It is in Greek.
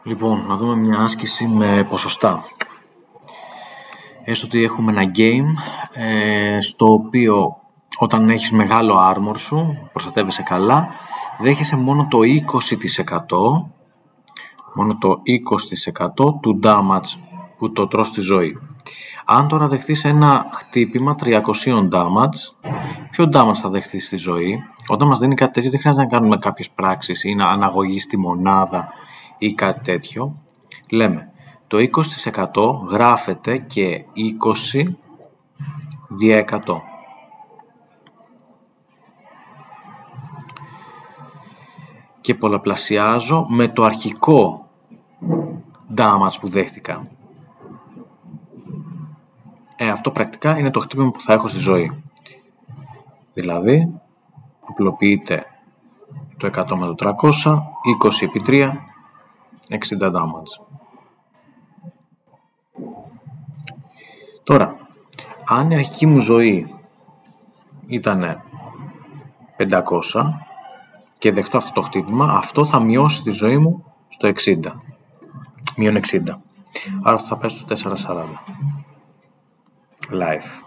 Λοιπόν, να δούμε μια άσκηση με ποσοστά. Έστω ότι έχουμε ένα game στο οποίο όταν έχεις μεγάλο armor σου, προστατεύεσαι καλά, δέχεσαι μόνο το 20% του damage που το τρως στη ζωή. Αν τώρα δεχτείς ένα χτύπημα 300 damage, ποιο damage θα δεχτείς στη ζωή? Όταν μας δίνει κάτι τέτοιο δεν χρειάζεται να κάνουμε κάποιες πράξεις ή να αναγωγείς τη μονάδα ή κάτι τέτοιο. Λέμε το 20% γράφεται και 20 δια 100. Και πολλαπλασιάζω με το αρχικό damage που δέχτηκα. Αυτό πρακτικά είναι το χτύπημα που θα έχω στη ζωή. Δηλαδή, απλοποιείται το 100 με το 300, 20 επί 3, 60 damage. Τώρα, αν η αρχική μου ζωή ήταν 500 και δεχτώ αυτό το χτύπημα, αυτό θα μειώσει τη ζωή μου στο 60. Μείον 60. Άρα αυτό θα πέσει στο 440. Life.